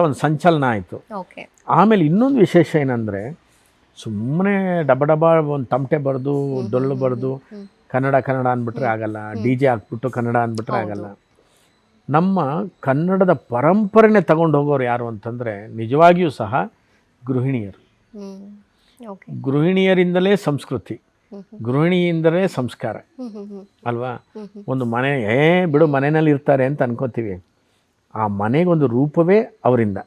ಒಂದು ಸಂಚಲನ ಆಯಿತು. ಓಕೆ. ಆಮೇಲೆ ಇನ್ನೊಂದು ವಿಶೇಷ ಏನಂದರೆ, ಸುಮ್ಮನೆ ಡಬ ಡಬ ಒಂದು ತಮಟೆ ಬರೆದು ಡೊಳ್ಳು ಬರೆದು ಕನ್ನಡ ಕನ್ನಡ ಅಂದ್ಬಿಟ್ರೆ ಆಗಲ್ಲ, ಡಿ ಜೆ ಹಾಕ್ಬಿಟ್ಟು ಕನ್ನಡ ಅಂದ್ಬಿಟ್ರೆ ಆಗಲ್ಲ. ನಮ್ಮ ಕನ್ನಡದ ಪರಂಪರೆನೇ ತಗೊಂಡು ಹೋಗೋರು ಯಾರು ಅಂತಂದರೆ ನಿಜವಾಗಿಯೂ ಸಹ ಗೃಹಿಣಿಯರು. ಗೃಹಿಣಿಯರಿಂದಲೇ ಸಂಸ್ಕೃತಿ, ಗೃಹಿಣಿಯಿಂದಲೇ ಸಂಸ್ಕಾರ ಅಲ್ವಾ. ಒಂದು ಮನೆ ಬಿಡು ಮನೆಯಲ್ಲಿ ಇರ್ತಾರೆ ಅಂತ ಅನ್ಕೋತೀವಿ, ಆ ಮನೆಗೊಂದು ರೂಪವೇ ಅವರಿಂದ.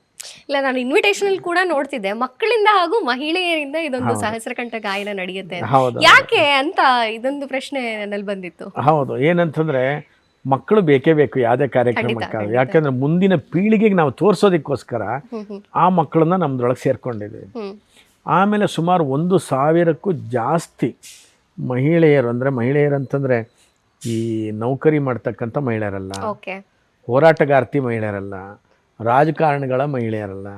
ಇಲ್ಲ, ನಾನು ಇನ್ವಿಟೇಷನ್ ಕೂಡ ನೋಡ್ತಿದ್ದೆ, ಮಕ್ಕಳಿಂದ ಹಾಗೂ ಮಹಿಳೆಯರಿಂದ ಇದೊಂದು ಸಹಸ್ರಕಂಠ ಗಾಯನ ನಡೆಯುತ್ತೆ. ಯಾಕೆ ಅಂತ ಇದೊಂದು ಪ್ರಶ್ನೆ ನನ್ನಲ್ಲಿ ಬಂದಿತ್ತು. ಹೌದು, ಏನಂತಂದ್ರೆ ಮಕ್ಕಳು ಬೇಕೇ ಬೇಕು ಯಾವುದೇ ಕಾರ್ಯಕ್ರಮಕ್ಕೆ. ಯಾಕಂದ್ರೆ ಮುಂದಿನ ಪೀಳಿಗೆಗೆ ನಾವು ತೋರಿಸೋದಕ್ಕೋಸ್ಕರ ಆ ಮಕ್ಕಳನ್ನ ನಮ್ದೊಳಗೆ ಸೇರ್ಕೊಂಡಿದ್ದೀವಿ. ಆಮೇಲೆ ಸುಮಾರು 1,000ಕ್ಕೂ ಜಾಸ್ತಿ ಮಹಿಳೆಯರು, ಅಂದರೆ ಮಹಿಳೆಯರಂತಂದರೆ ಈ ನೌಕರಿ ಮಾಡ್ತಕ್ಕಂಥ ಮಹಿಳೆಯರಲ್ಲ, ಹೋರಾಟಗಾರ್ತಿ ಮಹಿಳೆಯರಲ್ಲ, ರಾಜಕಾರಣಿಗಳ ಮಹಿಳೆಯರಲ್ಲ,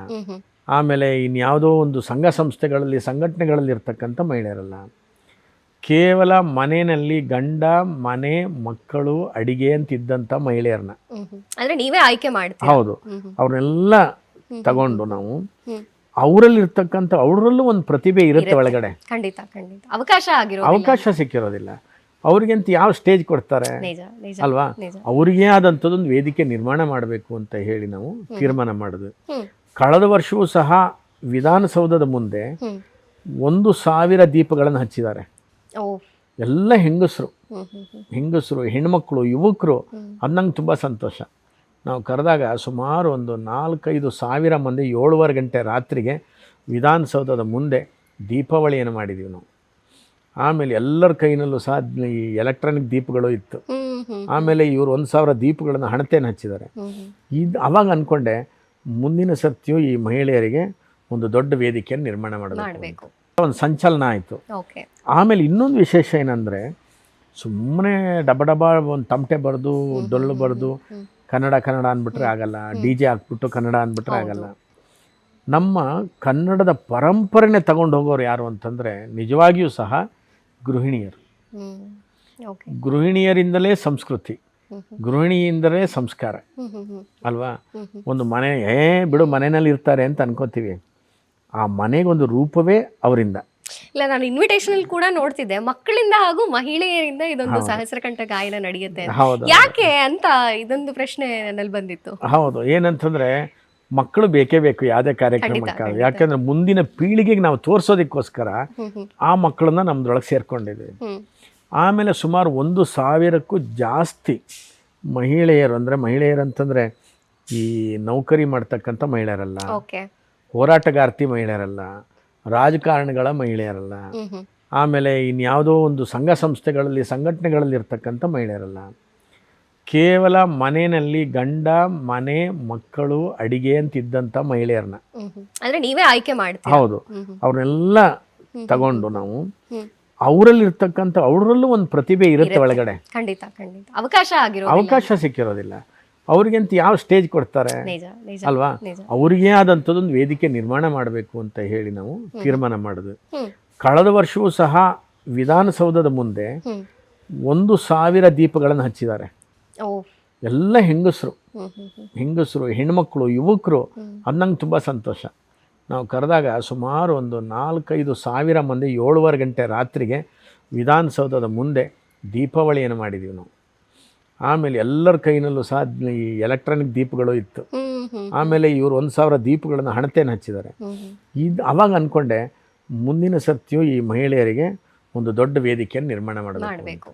ಆಮೇಲೆ ಇನ್ಯಾವುದೋ ಒಂದು ಸಂಘ ಸಂಸ್ಥೆಗಳಲ್ಲಿ ಸಂಘಟನೆಗಳಲ್ಲಿ ಇರ್ತಕ್ಕಂಥ ಮಹಿಳೆಯರಲ್ಲ, ಕೇವಲ ಮನೆಯಲ್ಲಿ ಗಂಡ ಮನೆ ಮಕ್ಕಳು ಅಡಿಗೆ ಅಂತಿದ್ದಂಥ ಮಹಿಳೆಯರನ್ನ ಅಂದ್ರೆ ನೀವೇ ಆಯ್ಕೆ ಮಾಡ್ತೀವಿ. ಹೌದು, ಅವ್ರನ್ನೆಲ್ಲ ತಗೊಂಡು ನಾವು ಅವರಲ್ಲೂ ಒಂದು ಪ್ರತಿಭೆ ಇರುತ್ತೆ ಒಳಗಡೆ. ಖಂಡಿತ ಅವಕಾಶ ಸಿಕ್ಕಿರೋದಿಲ್ಲ ಅವ್ರಿಗಂತ ಯಾವ ಸ್ಟೇಜ್ ಕೊಡ್ತಾರೆ ಅಲ್ವಾ. ಅವ್ರಿಗೆ ಆದಂಥದ್ದೊಂದು ವೇದಿಕೆ ನಿರ್ಮಾಣ ಮಾಡಬೇಕು ಅಂತ ಹೇಳಿ ನಾವು ತೀರ್ಮಾನ ಮಾಡಿದ್ವಿ. ಕಳೆದ ವರ್ಷವೂ ಸಹ ವಿಧಾನಸೌಧದ ಮುಂದೆ 1,000 ದೀಪಗಳನ್ನು ಹಚ್ಚಿದ್ದಾರೆ. ಎಲ್ಲ ಹೆಂಗಸರು ಹೆಣ್ಮಕ್ಳು ಯುವಕರು. ಅದು ನಂಗೆ ತುಂಬ ಸಂತೋಷ. ನಾವು ಕರೆದಾಗ ಸುಮಾರು ಒಂದು 4-5 ಸಾವಿರ ಮಂದಿ 7:30 ಗಂಟೆ ರಾತ್ರಿಗೆ ವಿಧಾನಸೌಧದ ಮುಂದೆ ದೀಪಾವಳಿಯನ್ನು ಮಾಡಿದ್ದೀವಿ ನಾವು. ಆಮೇಲೆ ಎಲ್ಲರ ಕೈನಲ್ಲೂ ಸಹ ಈ ಎಲೆಕ್ಟ್ರಾನಿಕ್ ದೀಪಗಳು ಇತ್ತು. ಆಮೇಲೆ ಇವರು 1,000 ದೀಪಗಳನ್ನು ಹಣತೆಯನ್ನು ಹಚ್ಚಿದ್ದಾರೆ. ಅವಾಗ ಅಂದ್ಕೊಂಡೆ, ಮುಂದಿನ ಸರ್ತಿಯು ಈ ಮಹಿಳೆಯರಿಗೆ ಒಂದು ದೊಡ್ಡ ವೇದಿಕೆಯನ್ನು ನಿರ್ಮಾಣ ಮಾಡಬೇಕು. ಒಂದು ಸಂಚಲನ ಆಯಿತು. ಆಮೇಲೆ ಇನ್ನೊಂದು ವಿಶೇಷ ಏನಂದರೆ, ಸುಮ್ಮನೆ ಡಬ ಡಬ ಒಂದು ತಮಟೆ ಬರೆದು ಡೊಳ್ಳು ಬರೆದು ಕನ್ನಡ ಕನ್ನಡ ಅಂದ್ಬಿಟ್ರೆ ಆಗಲ್ಲ, ಡಿ ಜೆ ಹಾಕ್ಬಿಟ್ಟು ಕನ್ನಡ ಅಂದ್ಬಿಟ್ರೆ ಆಗಲ್ಲ. ನಮ್ಮ ಕನ್ನಡದ ಪರಂಪರೆನೇ ತಗೊಂಡು ಹೋಗೋರು ಯಾರು ಅಂತಂದರೆ ನಿಜವಾಗಿಯೂ ಸಹ ಗೃಹಿಣಿಯರು. ಗೃಹಿಣಿಯರಿಂದಲೇ ಸಂಸ್ಕೃತಿ, ಗೃಹಿಣಿಯಿಂದಲೇ ಸಂಸ್ಕಾರ ಅಲ್ವಾ. ಒಂದು ಮನೆ ಬಿಡು ಮನೆಯಲ್ಲಿ ಇರ್ತಾರೆ ಅಂತ ಅನ್ಕೋತೀವಿ, ಆ ಮನೆಗೊಂದು ರೂಪವೇ ಅವರಿಂದ. ಇಲ್ಲ, ನಾನು ಇನ್ವಿಟೇಷನ್ ಕೂಡ ನೋಡ್ತಿದ್ದೆ, ಮಕ್ಕಳಿಂದ ಹಾಗೂ ಮಹಿಳೆಯರಿಂದ ಇದೊಂದು ಸಹಸ್ರಕಂಠ ಗಾಯನ ನಡೆಯುತ್ತೆ. ಯಾಕೆ ಅಂತ ಇದೊಂದು ಪ್ರಶ್ನೆ ನನ್ನಲ್ಲಿ ಬಂದಿತ್ತು. ಹೌದು, ಏನಂತಂದ್ರೆ ಮಕ್ಕಳು ಬೇಕೇ ಬೇಕು ಯಾವುದೇ ಕಾರ್ಯಕ್ರಮಕ್ಕೆ. ಯಾಕಂದ್ರೆ ಮುಂದಿನ ಪೀಳಿಗೆಗೆ ನಾವು ತೋರಿಸೋದಕ್ಕೋಸ್ಕರ ಆ ಮಕ್ಕಳನ್ನ ನಮ್ದೊಳಗೆ ಸೇರ್ಕೊಂಡಿದ್ದೀವಿ. ಆಮೇಲೆ ಸುಮಾರು 1,000ಕ್ಕೂ ಜಾಸ್ತಿ ಮಹಿಳೆಯರು, ಅಂದರೆ ಮಹಿಳೆಯರಂತಂದರೆ ಈ ನೌಕರಿ ಮಾಡ್ತಕ್ಕಂಥ ಮಹಿಳೆಯರಲ್ಲ, ಹೋರಾಟಗಾರ್ತಿ ಮಹಿಳೆಯರಲ್ಲ, ರಾಜಕಾರಣಿಗಳ ಮಹಿಳೆಯರಲ್ಲ, ಆಮೇಲೆ ಇನ್ಯಾವುದೋ ಒಂದು ಸಂಘ ಸಂಸ್ಥೆಗಳಲ್ಲಿ ಸಂಘಟನೆಗಳಲ್ಲಿ ಇರ್ತಕ್ಕಂಥ ಮಹಿಳೆಯರಲ್ಲ, ಕೇವಲ ಮನೆಯಲ್ಲಿ ಗಂಡ ಮನೆ ಮಕ್ಕಳು ಅಡಿಗೆ ಅಂತಿದ್ದಂಥ ಮಹಿಳೆಯರನ್ನ ಅಂದ್ರೆ ನೀವೇ ಆಯ್ಕೆ ಮಾಡ್ತೀವಿ. ಹೌದು, ಅವ್ರನ್ನೆಲ್ಲ ತಗೊಂಡು ನಾವು ಅವರಲ್ಲೂ ಒಂದು ಪ್ರತಿಭೆ ಇರುತ್ತೆ ಒಳಗಡೆ. ಖಂಡಿತ ಅವಕಾಶ ಸಿಕ್ಕಿರೋದಿಲ್ಲ ಅವ್ರಿಗಂತ ಯಾವ ಸ್ಟೇಜ್ ಕೊಡ್ತಾರೆ ಅಲ್ವಾ. ಅವ್ರಿಗೆ ಆದಂಥದ್ದೊಂದು ವೇದಿಕೆ ನಿರ್ಮಾಣ ಮಾಡಬೇಕು ಅಂತ ಹೇಳಿ ನಾವು ತೀರ್ಮಾನ ಮಾಡಿದ್ವಿ. ಕಳೆದ ವರ್ಷವೂ ಸಹ ವಿಧಾನಸೌಧದ ಮುಂದೆ 1,000 ದೀಪಗಳನ್ನು ಹಚ್ಚಿದ್ದಾರೆ. ಎಲ್ಲ ಹೆಂಗಸರು ಹೆಣ್ಮಕ್ಳು ಯುವಕರು. ಅದು ನಂಗೆ ತುಂಬ ಸಂತೋಷ. ನಾವು ಕರೆದಾಗ ಸುಮಾರು ಒಂದು 4-5 ಸಾವಿರ ಮಂದಿ 7:30 ಗಂಟೆ ರಾತ್ರಿಗೆ ವಿಧಾನಸೌಧದ ಮುಂದೆ ದೀಪಾವಳಿಯನ್ನು ಮಾಡಿದ್ದೀವಿ ನಾವು. ಆಮೇಲೆ ಎಲ್ಲರ ಕೈನಲ್ಲೂ ಸಹ ಈ ಎಲೆಕ್ಟ್ರಾನಿಕ್ ದೀಪಗಳು ಇತ್ತು. ಆಮೇಲೆ ಇವರು 1,000 ದೀಪಗಳನ್ನು ಹಣತೆಯನ್ನು ಹಚ್ಚಿದ್ದಾರೆ. ಅವಾಗ ಅಂದ್ಕೊಂಡೆ, ಮುಂದಿನ ಸರ್ತಿಯು ಈ ಮಹಿಳೆಯರಿಗೆ ಒಂದು ದೊಡ್ಡ ವೇದಿಕೆಯನ್ನು ನಿರ್ಮಾಣ ಮಾಡಬೇಕು.